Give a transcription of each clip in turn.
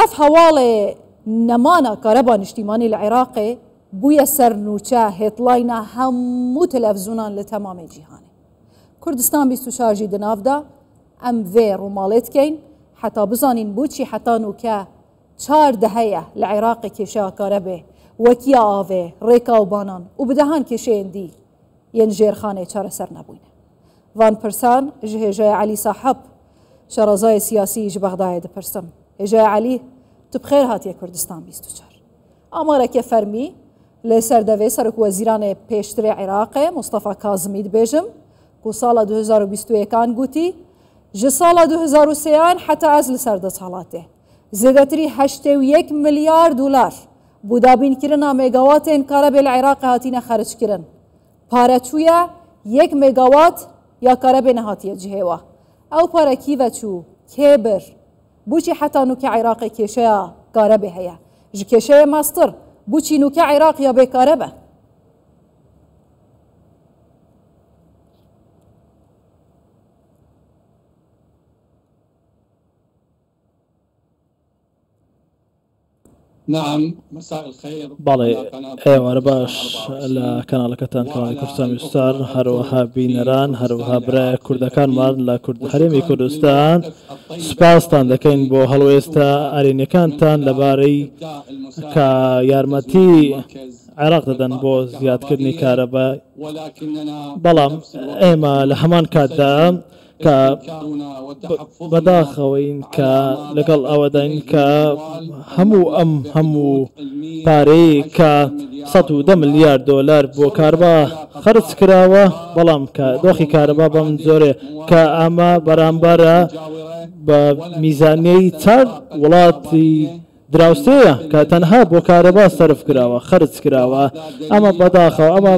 اف حواله نمانا كهرباء نشتيماني العراقي بويا سرنوچا هيتلاينا همو تلفزيونان لتمام جهان كردستان 24 جي دنافدا ام في رومالت كين حتى بزانين بوچي حتى نوكا 4 دهيه العراق كيشا كهرباء وكيا آوه ريكا وبانان وبدهان كيشين دي ينجير خانه چار سر نبوين وان پرسان جه علي صاحب شرازای سیاسی ج بغداد پرسم جه علي تبخير هاتي كردستان 24 اماره که فرمی لسر دوی سرک وزیران پیشتر عراق مصطفى کاظمی بيجم کو سال 2021 کان گوتی ج سال 2003 حتی از لسر ده سالاته زیادتری 81 مليار دلار بودابین کرنا ميگاوات انکار به العراق هاتین خرج کرن پارچویا 1 ميگاوات یا کار به نهاتیه جهوا او پارا کی و چو کبر بوچی حتی نو که عراق کشه کار به هیا ج کشه ماستر بوچی نو که عراق یا به کار به نعم مساء الخير. بالي ايوه باش القناه كتان كان كردستان مستر هروها بينران هروها برا كردكان مار لا كرد حريمي كردستان سپاستان دكين بو هلويستا ارينيكانتان لباري كا يارمتي عراق ددن بو زياد كرني كهرباء بلام ايما لهمان كادا كا بداخوين كا لقل أودين كا همو باري كا 110 مليار دولار بو كهرباء خرج كراوة بلام كا دوخي كهرباء بمنزوري كا اما برامبرا بميزانية تر ولاتي دراوسەیە کە تەنها بۆ کارەبا سەرف کراوە خرج کراوە ئەمە بەداخەوە ئەمە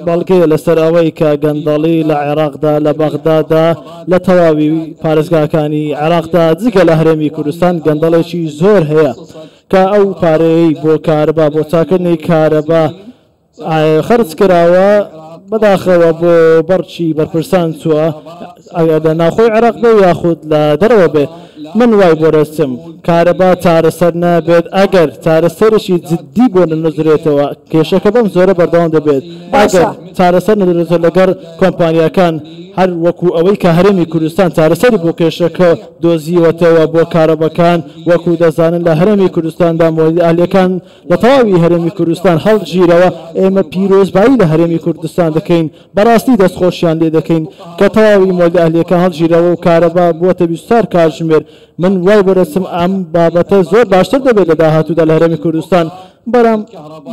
بەڵگەیە لەسەر ئەوەی کە گەندەڵی لە عێراقدا لە بەغدادا لە تەواوی پارێزگاکانی عێراقدا جگە لە هەرێمی کوردستان گەندەڵێکی زۆر هەیە کە ئەو پارەی بۆ کارەبا بۆ چاکردنی کارەبا خرج کراوە بەداخەوە بۆ بەرچی بەرپرسان چووە لە ناوخۆی عێراق بێ یاخود لە دەرەوە بێ من وای بۆ ڕستم کارەبا چارەسەر نابێت ئەگەر چارەسەرشی جددی بۆ نەنووسرێتەوە کێشەکە بەم زۆرە بەردەوام دەبێت ئەگەر چارەسەر نەدرێتەوە لەگەر کۆمپانیەکان هەر وەکو ئەوەی کە هەرێمی کوردستان چارەسەری بۆ کێشەکە دۆزیوەتەوە بۆ کارەبەکان وەکو دەزانن لە هەرێمی کوردستاندا مۆردی ئاهلیەکان لە تەواوی هەرێمی کوردستان هەڵگیرەوە ئێمە پیرۆزبایی لە هەرێمی کوردستان دەکەین بەڕاستی دەستخۆشیان لێ دەکەین کە تەواوی مۆردی ئاهلیەکان هەڵگیرەوە و کارەبا بووەتە 24 کاتژمێر من وای بۆ ڕستم ئەم بابەتە زۆر باشتر دەبێت لە داهاتوودا لە هەرێمی کوردستان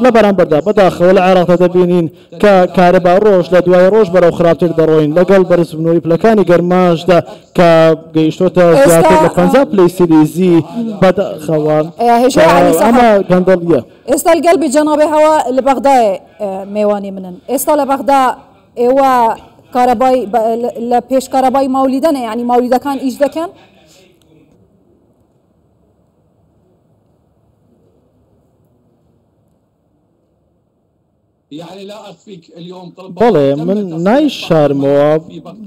لە بەرامبەردا بەداخەوە لە عێراقدا دەبینین کە کارەبا ڕۆژ لە دوای ڕۆژ بەرەو خراپتر دەڕۆین لەگەڵ بەرزبوونەوەی پلەکانی گەرماشدا کە گەیشتۆتە زیاتر لە 50 پلەی سیلیزی بەداخەوە ئەمە گەندەڵیە. ئێستا القلبی جەنابێ هەوا لە بەغدای میوانی منن ئێستا لە بەغدا ئێوە کارەبای لە پێش کارەبای ماولیدەنە یعنی ماولیدەکان ئیش دەکەن؟ بەڵێ من نایشارمەوە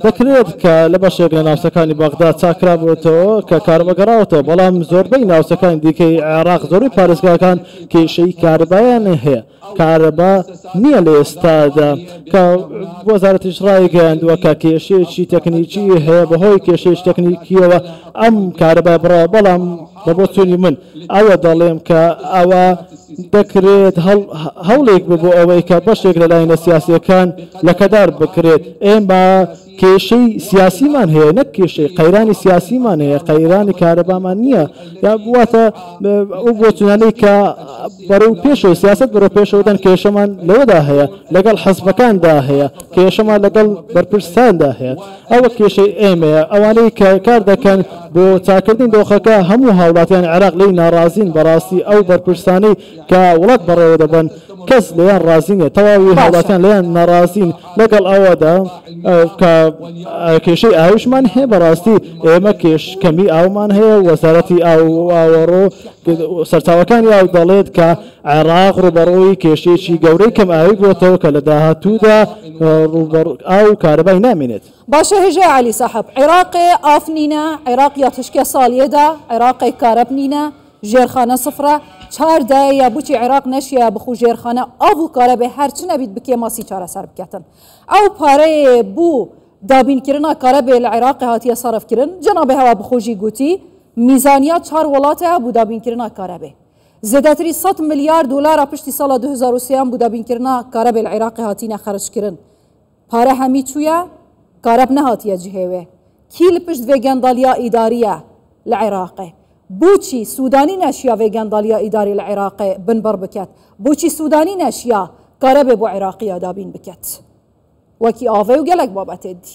دەکرێت کە لە بەشێک لە ناوچەکانی بەغدا چاکرابێتەوە کە کارەبەگەڕاوەتەوە بەڵام زۆربەی ناوچەکانی دیکەی عێراق زۆری پارێزگاکان کێشەی کارەبایان هەیە کارەبا نییە لە ئێستادا کە وەزارەتیش ڕایگەیاندووە کە کێشەیەکی تەکنیکی هەیە بەهۆی کێشەیەکی تەکنیکیەوە ئەم کارەبا بڕە بەڵام لە بۆ چوونی من ئەوە دەڵێم کە ئەوە دەکرێت هەوڵێک بۆ ئەوەی کە بەشێک لە لایەنە سیاسیەکان لەکەدار بکرێت ئێمە کێشەی سیاسیمان هەیە نەک کێشەی قەیرانی سیاسیمان هەیە قەیرانی کارەبامان نییە یا بواتە ئەو بۆ چونانەی کە بەرەو پێشەوە سیاست بەرەو پێشەوەدەن کێشەمان لەوەدا هەیە لەگەڵ حەزبەکاندا هەیە کێشەمان لەگەڵ بەرپرساندا هەیە ئەوە کێشەی ئێمەیە ئەوانەی کە کار دەکەن بۆ چاکردنی دۆخەکە هەموو هاوڵاتیان عێراق لێی ناڕازین بەڕاستی ئەو بەرپرسانەی کە وڵات بەڕێوە دەبن کەس لەیان ڕازینە تەواوی هاوڵاتیان لەیان ناڕازین لەگەڵ ئەوەدا کە کێشەی ئاویشمان هەیە بەڕاستی ئێمە کەمی ئاومان هەیە وەزارەتی ئاوەڕۆ سەرچاوەکانی ئاو دەڵێت کە عێراق ڕوبەڕۆی کێشەیەکی گەورەی کەم ئاوی بووەتەوە کە لە داهاتوودا ئاو کارەبای نامێنێت. باشە هێژە علی ساحب عێراقی ئافنینە عێراق یا تشکە ساڵیەدا عێراقی کارەبنینە ژێرخانە سفرە 4 دایە بچی عێراق نەشیە بخو ژێرخانە ئاو و کارە بێ هەرچ نەبیت بکێ ماسی چارەسەر بکەتن ئەو پارەیە بوو دابینکردنا کارە بێ لە عێراقی هاتیە سەرفکردن جەنابێ هەوا بخۆژی گوتی میزانیا 4 وڵاتەیە بوو دابینکردنا کارە بێ زێدەتری 100 ملیار دلار پشتی ساڵە 2023 بوو دابینکردنا کارە بێ لە عێراقی هاتینە خەرجکردن پارە هەمی چوویە کارە نەهاتیە جهێوێ کی لە پشت وێگەنداڵیا ئیداریە لە عێراقی بۆچی سوودانی نەشیا وێگەنداڵیا ئیداری لە عێراقی بنبەر بکات بۆچی سوودانی نەشیا کارە بێ بۆ عێراقیە دابین بکات وەکی ئاوێ و گەلێک بابەتێ دی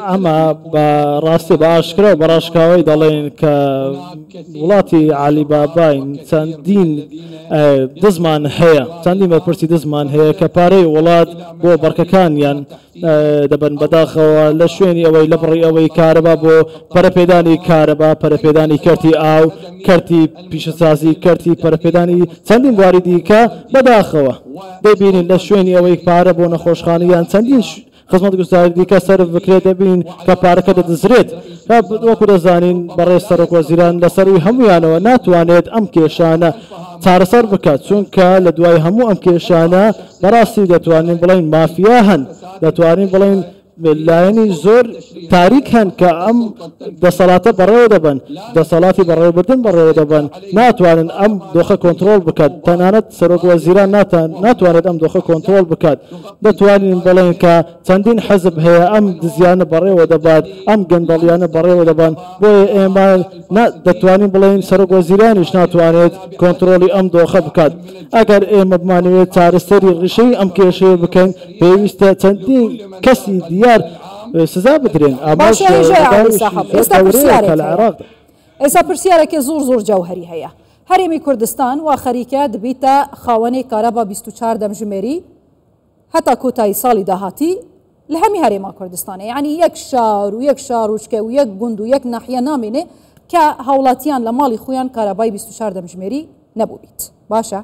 ئەمە بەڕاستی باشکرا بەڕاشکاوی دەڵێن کە وڵاتی عالی باباین چەندین دزمان هەیە چەندین بەرپرسی دزمان هەیە کە پارەی وڵات بۆ بەرکەکانیان دەبن بەداخەوە لە شوێنی ئەوەی لە بڕی ئەوەی کارەبا بۆ پەرەپێدانی کارەبا پەرەپێدانی کەرتی ئاو کەرتی پیشەسازی کەرتی پەرەپێدانی چەندین بواری دیکە بەداخەوە دەبینین لە شوێنی ئەوەی پارە بۆ نەخۆشخانەیان چەندین خزمەت گوزاری دیکە سەرف بکرێت دەبین کە پارەکە دەدزرێت وەکو دەزانین بەڕێز سەرۆک وەزیران لەسەروی هەمویانەوە ناتوانێت ئەم کێشانە چارەسەر بکات چونکە لە دوای هەموو ئەم کێشانە بەڕاستی دەتوانین بڵین مافیا هەن دەتوانین بڵین لایەنی زۆر تاریک هەن کە ئەم دەسەڵاتە بەڕێوە دەبن دەسەڵاتی بەڕێوەبردن بەڕێوە دەبن ناتوانن ئەم دۆخە کۆنتترۆل بکات تەنانەت سەرۆک وەزیران ناتوانێت ئەم دۆخە کۆنتترۆل بکات دەتوانین بڵێن کە چەندین حەزب هەیە ئەم دزیانە بەڕێوە دەبات ئەم گەندەڵیانە بەڕێوە دەبن بۆیە ئێمە دەتوانین بڵێن سەرۆک وەزیرانیش ناتوانێت کۆنتترۆلی ئەم دۆخە بکات ئەگەر ئێمە بمانوێت چارەسەری ڕیشەی ئەم کێشەیە بکەین پێویستە چەندین کەسی دیار سزا بدرێن ئێستا پرسیارێکی زۆر جەوهەری هەیە هەرێمی کوردستان وا خەریکە دەبیتە خاوەنەی کارەبا 24 دەمژمێری هەتا کۆتایی ساڵی داهاتی لە هەمی هەرێما کوردستانە یعنی یەک شار و یەک شاروچکە و یەک گوند و یەک ناحیە نامێنێ کە هاوڵاتیان لە ماڵی خۆیان کارەبای 24 دەمژمێری نەبوو بیت باشە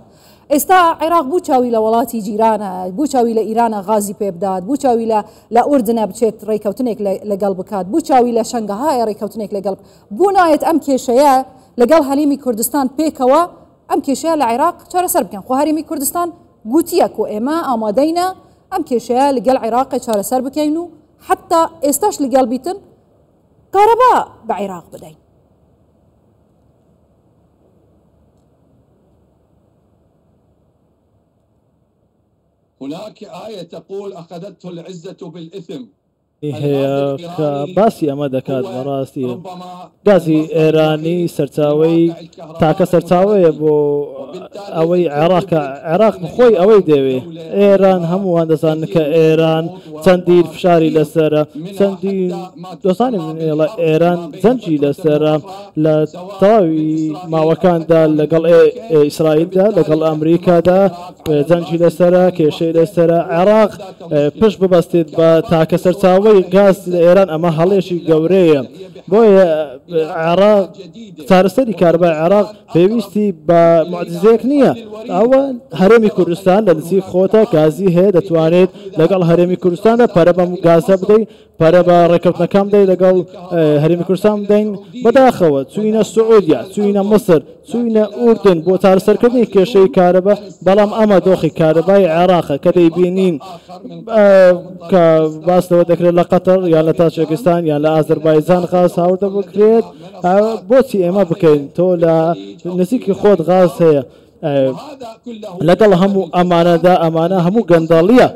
ئێستا عێراق بوو چاوی لە وڵاتی جیرانە بوو چاوی لە ئیرانە غازی پێ بدات بوو چاوی لە ئوردنە بچێت ڕێککەوتنێک لەگەڵ بکات بوو چاوی لە شەنگەهای ڕێککەوتنێک لەگەڵ بوو نایەت ئەم کێشەیە لەگەڵ هەلیمی کوردستان پێکەوە ئەم کێشەیە لە عێراق چارەسەر بکەن خۆ هەریمی کوردستان گوتیە کۆ ئێمە ئامادەینە ئەم کێشەیە لەگەڵ عێراقی چارەسەر بکەین و حتا ئێستاش لەگەڵ بیتن کارەبا بە عێراق بدەین هناك آية تقول أخذته العزة بالإثم هەیە کە باسی ئەمە دەکات بەڕاستی گازی ئێرانی سەرچاوی تاکە سەرچاوەیە بۆ ئەوەی عێراق بخۆی ئەوەی دەوێ ئێران هەمووان دەزان کە ئێران چەندین فشاری لەسرە چەندین دۆستانی منێڵە ئێران زەنجی لەسرە لە تەواوی ماوەکاندا لەگەڵ ئیسرائیلدا لەگەڵ ئەمریکادا زەنجی لەسرە کێشەی لەسرە عێراق پشت ببەستێت بە تاکە سەرچاوە گاز لە ئێران ئەمە هەڵێشی گەورەیە بۆیە عێراق چارەسەری کارەبای عێراق پێویستی بە معجزەیەک نییە ئەوە هەرێمی کوردستان لە نزیک خۆتە گازی هەیە دەتوانێت لەگەڵ هەرێمی کوردستاندا پەرە بەم گازە بدەیت پەرە بە ڕێکەوتنەکان بدەیت لەگەڵ هەرێمی کوردستان بدەین بەداخەوە چوینە سعودیا چوینە مەسر چوینە ئوردن بۆ چارەسەرکردنی کێشەی کارەبا بەڵام ئەمە دۆخی کارەبای عێراقە کە دەیبینین کە باستەوە دەکرێت لە قەتەر یان لە تاجیکستان یان لە ئازەربایجان غاز هاوردە بکرێت بۆچی ئێمە بکەین تۆ لە نزیکی خۆت غاز هەیە لەگەڵ هەموو ئەمانەدا ئەمانە هەموو گەندەڵیە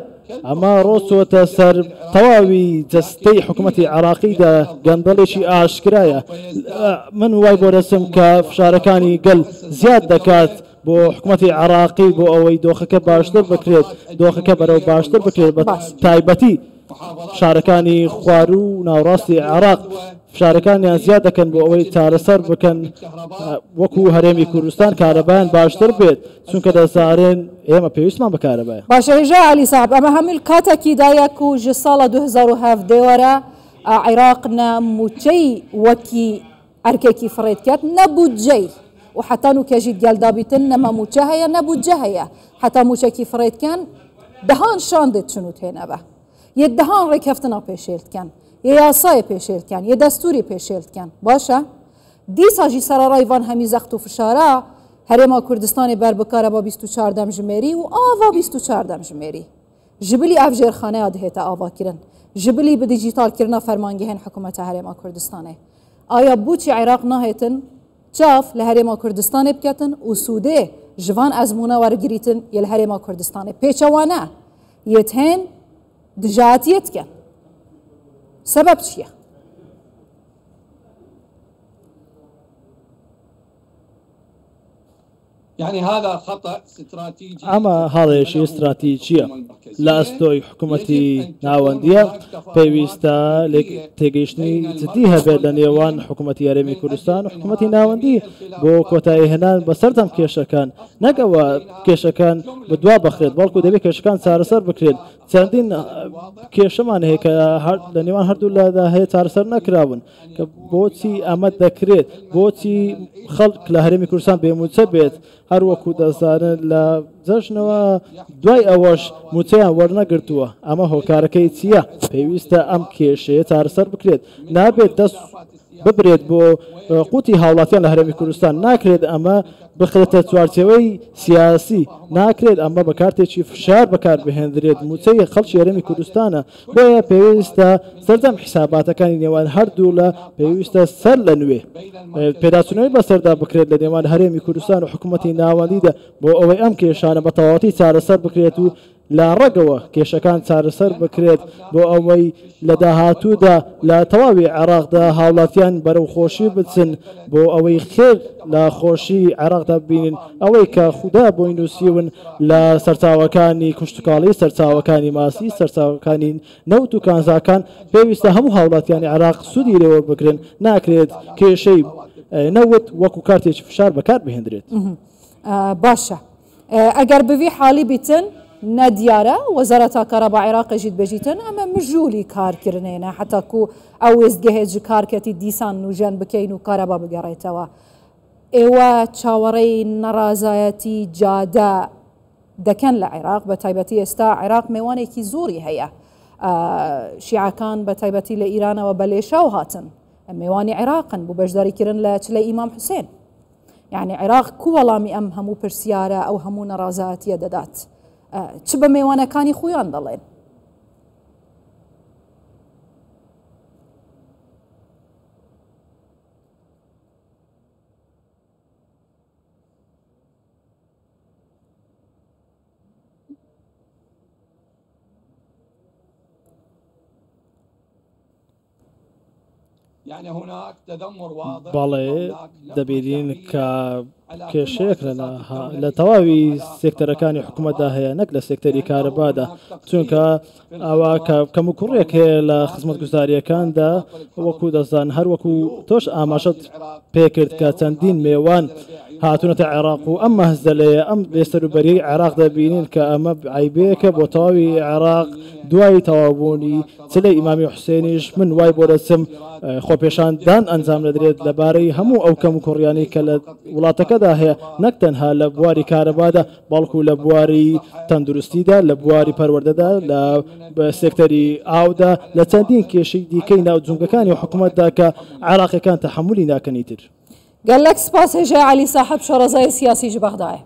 ئەمە ڕۆچۆتە سەر تەواوی جەستەی حکوومەتی عێراقیدا گەندەڵێکی ئاشکرایە من وای بۆ دەچم کە فشارەکانی گەل زیاد دەکات بۆ حکوومەتی عێراقی بۆ ئەوەی دۆخەکە باشتر بکرێت دۆخەکە بەرەو باشتر بکرێت بە تایبەتی شارەکانی خوار و ناوڕاستی عێراق فشارەکانیان زیاد دەکەن بۆ ئەوەی چارەسەر بکەن وەکو هەرێمی کوردستان کارەبایان باشتر بێت چونکە دەزارێن ئێمە پێویستمان بە کارەبایە باشە هێژە عەلی ساحب ئەمە هەموو کاتێکی دایەک و ژە ساڵە 2017 وەرە عێراق نەموچەی وەکی ئەرکێکی فڕێت کرد نەبوو جێی وحتى نو كجيت قال دابيتن نما موجهية نبو جهية حتى موجكي فريد كان دهان شاندت شنو تهنا به يدهان ركفتنا بيشيلت كان ياسای پیشیل کن یه دستوری پیشیل کن باشه دیسا جی سرارایوان همی زختو فشاره هرما کردستان بربکاره با 24 جمهوری و آوا 24 جمهوری جبلی افجر خانه آدهت آوا کرن جبلی به دیجیتال کرنا فرمانگهن حکومت هرما کردستانه آیا بوچی عراق نهتن جاف لهرما کردستان بکتن و سوده جوان ازمونه ورگریتن یل هرما کردستانه پیچوانه یتهن دجاتیت کن سبب چیه؟ يعني هذا خطأ استراتيجي اما هذا شيء استراتيجية لا استوي حكومتي ناوندية بيويستا لك تيجيشني تديها بين نيوان حكومتي يرمي كردستان وحكومتي ناوندي بو كوتاي هنا بسرتم كيشا كان نقوا كيشا كان بدوا بخريد بالكو دبي كيشا كان سارسر بكريد چندین کێشەمان هەیە کە لە نێوان هەردوو لەدا هەیە چارەسەر نەکراون کە بۆچی ئەمە دەکرێت بۆچی خەڵک لە هەرێمی کوردستان بێموچە بێت هەر وەکو دەزانن لە جەژنەوە دوای ئەوەش موچەیان وەرنەگرتووە ئەمە هۆکارەکەی چییە پێویستە ئەم کێشەیە چارەسەر بکرێت نابێت دەست ببرێت بۆ قوتی هاوڵاتیان لە هەرێمی کوردستان ناکرێت ئەمە بخرێتە چوارچێوەی سیاسی ناکرێت ئەمە بە کارتێکی فشار بەکار بهێنرێت موچەی خەڵکی هەرێمی کوردستانە بۆیە پێویستە سەردەم حیساباتەکانی نێوان هەردوو لە پێویستە سەر لە نوێ پێداچوونەوەی بەسەردا بکرێت لە نێوان هەرێمی کوردستان و حکوومەتی ناوەندیدا بۆ ئەوەی ئەم کێشانە بە تەواوەتی چارەسەر بکرێت و لا ڕێگەوە کێشەکان چارەسەر بکرێت بۆ ئەوەی لە داهاتوودا لە تەواوی عێراقدا هاوڵاتیان بەرەو خۆشی بچن بۆ ئەوەی خێر لە خۆشی عێراقدا ببینن ئەوەی کە خوددا بۆی نووسیون لە سەرچاوەکانی کوشتتوکاڵی سەرچاوەکانی ماسی سەرچاوەکانی نەوت و کانزاکان پێویستە هەموو هاوڵاتیانی عێراق سوودی لێوە بگرن ناکرێت کێشەی نەوت وەکو کارتێکی فشار بەکار بهێنرێت باشە ئەگەر بوی حالی بیتن ندیاره وزارت کارآب عراق جید بجیتن اما مجولی کار کردنه حتی کو اویز گهج کار کتی دیسان نوجن بکین و کارآب بگریتوا ایوا چاوری نرازایتی جاده دکن لعراق بتایبتی استا عراق میوانه کی زوری هیا شیعکان بتایبتی لإیران و بلیشاو هاتن میوانی عراقن بو بجداری کرن لچل امام حسین يعني عراق كوالامي ام همو برسياره او همو نرازاتيه ددات چ بە میوانەکانی خۆیان دەڵێن بەڵێ دەبینین کە کێشەیەک لە تەواوی سێکتەرەکانی حکوومەتدا هەیە نەک لە سێکتەری کارەبادا چونکە ئەوە کەم و کوڕێک هەیە لە خزمەت گوزاریەکاندا وەکو دەزان هەر وەکو تۆش ئاماژەت پێکرد کە چەندین میێوان هاتوونەتە عێراق و ئەم مەهزەلەیە ئەم لێسەروبەری عێراق دەبینین کە ئەمە عیبەیەکە بۆ تەواوی عێراق دوای تەواوبوونی چلەی ئیمامی حوسێنیش من وای بۆ دەچم خۆپێشاندان ئەنجام دەدرێت لەبارەی هەموو ئەو کەم و کوڕیانی کە لە وڵاتەکەدا هەیە نەک تەنها لە بواری کارەبادا بەڵکو لە بواری تەندروستیدا لە بواری پەروەردەدا لە سێکتەری ئاودا لە چەندین کێشەی دیکەی ناوجونگەکانی حکوومەتدا کە عێراقیەکان تەحمولی ناکەنی تر. قال لك سباس هجا علي صاحب شرزاي سياسي جبهداي